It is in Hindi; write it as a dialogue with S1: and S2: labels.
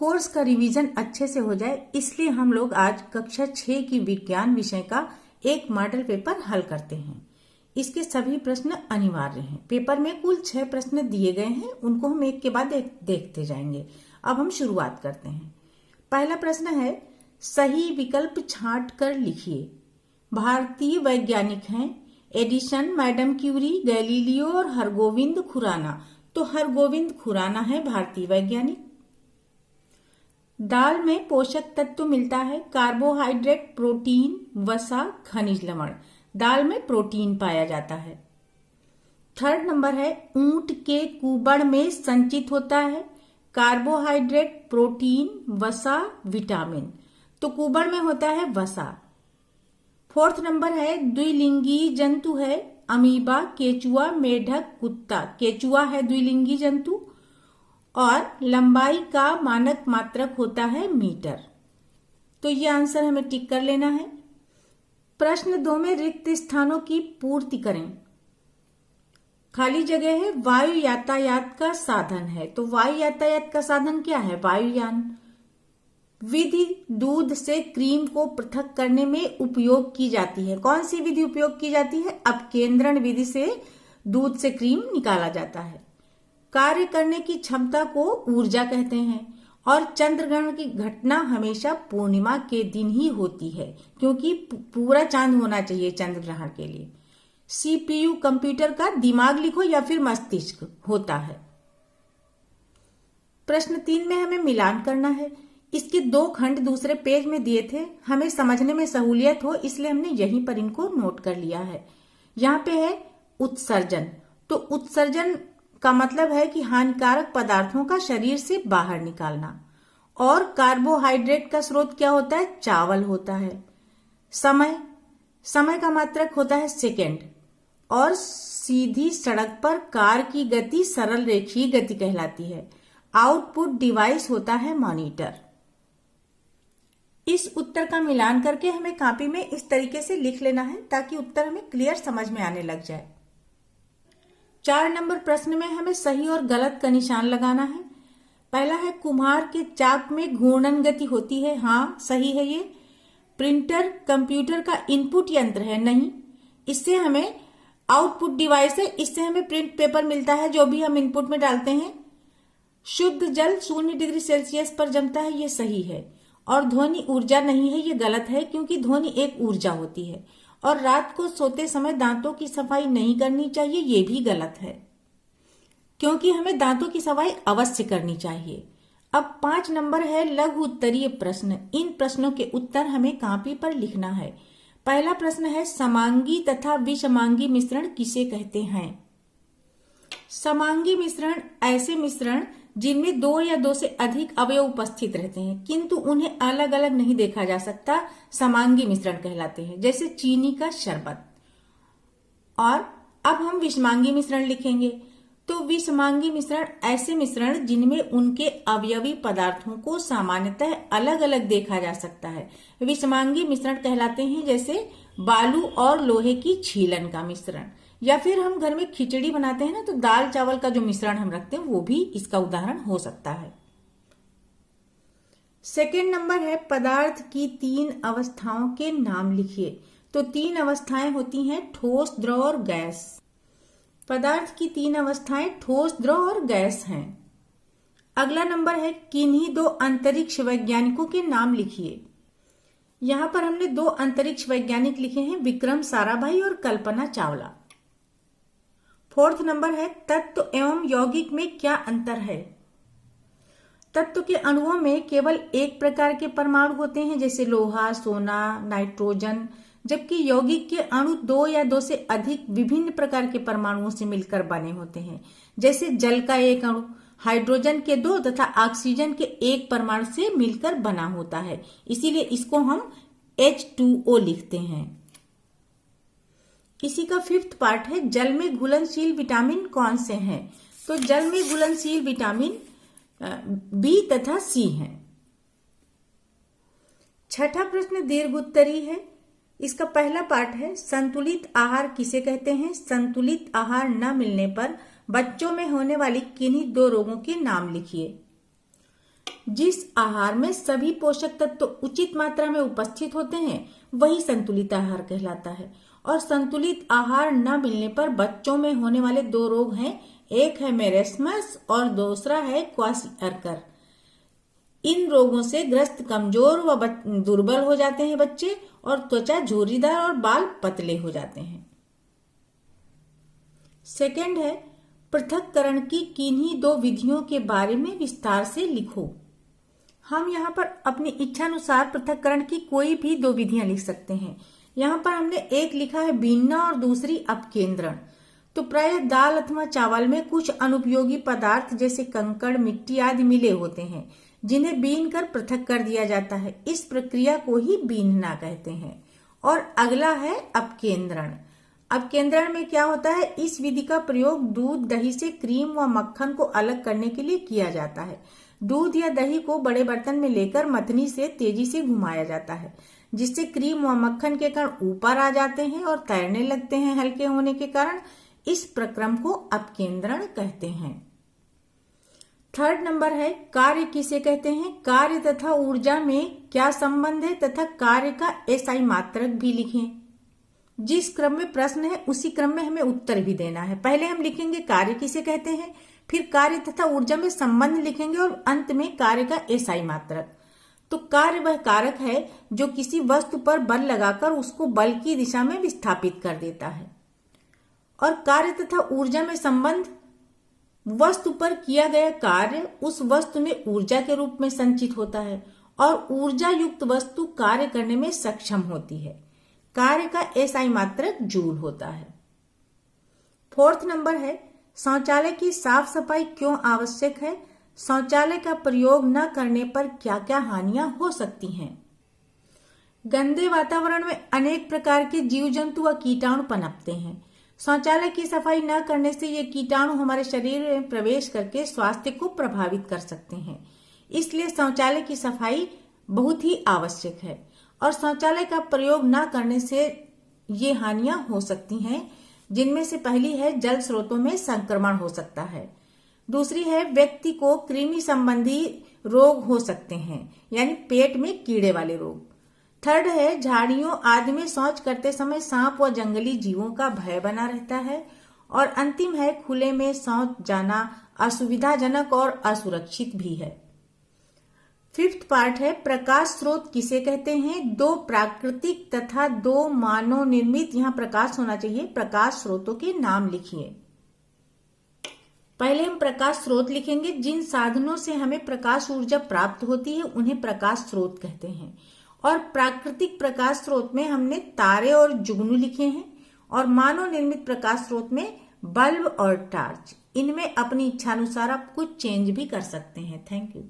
S1: कोर्स का रिवीजन अच्छे से हो जाए, इसलिए हम लोग आज कक्षा 6 की विज्ञान विषय का एक मॉडल पेपर हल करते हैं। इसके सभी प्रश्न अनिवार्य हैं। पेपर में कुल 6 प्रश्न दिए गए हैं, उनको हम एक के बाद एक देखते जाएंगे। अब हम शुरुआत करते हैं। पहला प्रश्न है, सही विकल्प छांट कर लिखिए। भारतीय वैज्ञानिक हैं एडिसन, मैडम क्यूरी, गैलीलियो और हरगोविंद खुराना। तो हरगोविंद खुराना है भारतीय वैज्ञानिक। दाल में पोषक तत्व मिलता है, कार्बोहाइड्रेट, प्रोटीन, वसा, खनिज लवण। दाल में प्रोटीन पाया जाता है। थर्ड नंबर है, ऊंट के कुबड़ में संचित होता है कार्बोहाइड्रेट, प्रोटीन, वसा, विटामिन। तो कुबड़ में होता है वसा। फोर्थ नंबर है, द्विलिंगी जंतु है अमीबा, केचुआ, मेढक, कुत्ता। केचुआ है द्विलिंगी जंतु और लंबाई का मानक मात्रक होता है मीटर। तो ये आंसर हमें टिक कर लेना है। प्रश्न 2 में रिक्त स्थानों की पूर्ति करें। खाली जगह है, वायु यातायात का साधन है। तो वायु यातायात का साधन क्या है? वायुयान। विधि दूध से क्रीम को पृथक करने में उपयोग की जाती है। कौन सी विधि उपयोग की जाती है? अपकेंद्रण विधि से दूध से क्रीम निकाला जाता है। कार्य करने की क्षमता को ऊर्जा कहते हैं और चंद्रग्रहण की घटना हमेशा पूर्णिमा के दिन ही होती है, क्योंकि पूरा चांद होना चाहिए चंद्रग्रहण के लिए। सीपीयू कंप्यूटर का दिमाग लिखो या फिर मस्तिष्क होता है। प्रश्न 3 में हमें मिलान करना है। इसके 2 खंड दूसरे पेज में दिए थे, हमें समझने में सहूलियत हो इसलिए हमने यहीं पर इनको नोट कर लिया है। यहाँ पे है उत्सर्जन। तो उत्सर्जन का मतलब है कि हानिकारक पदार्थों का शरीर से बाहर निकालना। और कार्बोहाइड्रेट का स्रोत क्या होता है? चावल होता है। समय का मात्रक होता है सेकेंड। और सीधी सड़क पर कार की गति सरल रेखीय गति कहलाती है। आउटपुट डिवाइस होता है मॉनिटर। इस उत्तर का मिलान करके हमें कॉपी में इस तरीके से लिख लेना है ताकि उत्तर हमें क्लियर समझ में आने लग जाए। 4 नंबर प्रश्न में हमें सही और गलत का निशान लगाना है। पहला है, कुम्हार के चाक में घूर्णन गति होती है। हाँ, सही है ये। प्रिंटर कंप्यूटर का इनपुट यंत्र है। नहीं, इससे हमें आउटपुट डिवाइस है, इससे हमें प्रिंट पेपर मिलता है जो भी हम इनपुट में डालते हैं। शुद्ध जल 0 डिग्री सेल्सियस पर जमता है, ये सही है। और ध्वनि ऊर्जा नहीं है, ये गलत है, क्योंकि ध्वनि एक ऊर्जा होती है। और रात को सोते समय दांतों की सफाई नहीं करनी चाहिए, ये भी गलत है, क्योंकि हमें दांतों की सफाई अवश्य करनी चाहिए। अब 5 नंबर है लघु उत्तरीय प्रश्न। इन प्रश्नों के उत्तर हमें कॉपी पर लिखना है। पहला प्रश्न है, समांगी तथा विषमांगी मिश्रण किसे कहते हैं? समांगी मिश्रण ऐसे मिश्रण जिनमें 2 या 2 से अधिक अवयव उपस्थित रहते हैं किंतु उन्हें अलग अलग नहीं देखा जा सकता, समांगी मिश्रण कहलाते हैं। जैसे चीनी का शरबत। और अब हम विषमांगी मिश्रण लिखेंगे। तो विषमांगी मिश्रण ऐसे मिश्रण जिनमें उनके अवयवी पदार्थों को सामान्यतः अलग अलग देखा जा सकता है, विषमांगी मिश्रण कहलाते हैं। जैसे बालू और लोहे की छीलन का मिश्रण, या फिर हम घर में खिचड़ी बनाते हैं ना, तो दाल चावल का जो मिश्रण हम रखते हैं वो भी इसका उदाहरण हो सकता है। सेकेंड नंबर है, पदार्थ की 3 अवस्थाओं के नाम लिखिए। तो 3 अवस्थाएं होती हैं, ठोस, द्रव और गैस। पदार्थ की 3 अवस्थाएं ठोस, द्रव और गैस हैं। अगला नंबर है, किन्हीं 2 अंतरिक्ष वैज्ञानिकों के नाम लिखिए। यहां पर हमने 2 अंतरिक्ष वैज्ञानिक लिखे हैं, विक्रम साराभाई और कल्पना चावला। फोर्थ नंबर है, तत्व एवं यौगिक में क्या अंतर है? तत्व के अणुओं में केवल एक प्रकार के परमाणु होते हैं, जैसे लोहा, सोना, नाइट्रोजन, जबकि यौगिक के अणु 2 या 2 से अधिक विभिन्न प्रकार के परमाणुओं से मिलकर बने होते हैं। जैसे जल का एक अणु हाइड्रोजन के 2 तथा ऑक्सीजन के 1 परमाणु से मिलकर बना होता है, इसीलिए इसको हम H2O लिखते हैं। इसी का 5th पार्ट है, जल में घुलनशील विटामिन कौन से हैं? तो जल में घुलनशील विटामिन बी तथा सी हैं। 6ठा प्रश्न दीर्घ उत्तरी है। इसका पहला पार्ट है, संतुलित आहार किसे कहते हैं? संतुलित आहार न मिलने पर बच्चों में होने वाली किन्हीं 2 रोगों के नाम लिखिए। जिस आहार में सभी पोषक तत्व उचित मात्रा में उपस्थित होते हैं वही संतुलित आहार कहलाता है। और संतुलित आहार न मिलने पर बच्चों में होने वाले 2 रोग हैं, एक है मेरेस्मस और दूसरा है क्वाशिअर्कर। इन रोगों से ग्रस्त कमजोर व दुर्बल हो जाते हैं बच्चे, और त्वचा झुर्रीदार और बाल पतले हो जाते हैं। सेकंड है, पृथक्करण की किन्हीं 2 विधियों के बारे में विस्तार से लिखो। हम यहाँ पर अपनी इच्छा अनुसार पृथक्करण की कोई भी 2 विधियां लिख सकते हैं। यहाँ पर हमने एक लिखा है बीनना और दूसरी अपकेंद्रण। तो प्रायः दाल अथवा चावल में कुछ अनुपयोगी पदार्थ जैसे कंकड़, मिट्टी आदि मिले होते हैं, जिन्हें बीन कर पृथक कर दिया जाता है। इस प्रक्रिया को ही बीनना कहते हैं। और अगला है अपकेंद्रण। अपकेंद्रण में क्या होता है, इस विधि का प्रयोग दूध, दही से क्रीम व मक्खन को अलग करने के लिए किया जाता है। दूध या दही को बड़े बर्तन में लेकर मथनी से तेजी से घुमाया जाता है, जिससे क्रीम व मक्खन के कण ऊपर आ जाते हैं और तैरने लगते हैं। हल्के होने के कारण इस प्रक्रम को अपकेंद्रण कहते हैं। थर्ड नंबर है, कार्य किसे कहते हैं। कार्य तथा ऊर्जा में क्या संबंध है तथा कार्य का एसआई मात्रक भी लिखें। जिस क्रम में प्रश्न है उसी क्रम में हमें उत्तर भी देना है। पहले हम लिखेंगे कार्य किसे कहते हैं, फिर कार्य तथा ऊर्जा में संबंध लिखेंगे और अंत में कार्य का एसआई मात्रक। तो कार्य वह कारक है जो किसी वस्तु पर बल लगाकर उसको बल की दिशा में विस्थापित कर देता है। और कार्य तथा ऊर्जा में संबंध, वस्तु पर किया गया कार्य उस वस्तु में ऊर्जा के रूप में संचित होता है और ऊर्जा युक्त वस्तु कार्य करने में सक्षम होती है। कार्य का एसआई मात्रक जूल होता है। फोर्थ नंबर है, शौचालय की साफ सफाई क्यों आवश्यक है। शौचालय का प्रयोग न करने पर क्या क्या हानियां हो सकती हैं। गंदे वातावरण में अनेक प्रकार के जीव जंतु व कीटाणु पनपते हैं। शौचालय की सफाई न करने से ये कीटाणु हमारे शरीर में प्रवेश करके स्वास्थ्य को प्रभावित कर सकते हैं। इसलिए शौचालय की सफाई बहुत ही आवश्यक है। और शौचालय का प्रयोग न करने से ये हानियां हो सकती हैं, जिनमें से पहली है जल स्रोतों में संक्रमण हो सकता है। दूसरी है व्यक्ति को कृमि संबंधी रोग हो सकते हैं, यानी पेट में कीड़े वाले रोग। थर्ड है, झाड़ियों आदि में शौच करते समय सांप व जंगली जीवों का भय बना रहता है। और अंतिम है, खुले में शौच जाना असुविधाजनक और असुरक्षित भी है। फिफ्थ पार्ट है, प्रकाश स्रोत किसे कहते हैं। 2 प्राकृतिक तथा 2 मानव निर्मित, यहाँ प्रकाश होना चाहिए। प्रकाश स्रोतों के नाम लिखिए। पहले हम प्रकाश स्रोत लिखेंगे। जिन साधनों से हमें प्रकाश ऊर्जा प्राप्त होती है उन्हें प्रकाश स्रोत कहते हैं। और प्राकृतिक प्रकाश स्रोत में हमने तारे और जुगनू लिखे हैं। और मानव निर्मित प्रकाश स्रोत में बल्ब और टार्च। इनमें अपनी इच्छानुसार आप कुछ चेंज भी कर सकते हैं। Thank you.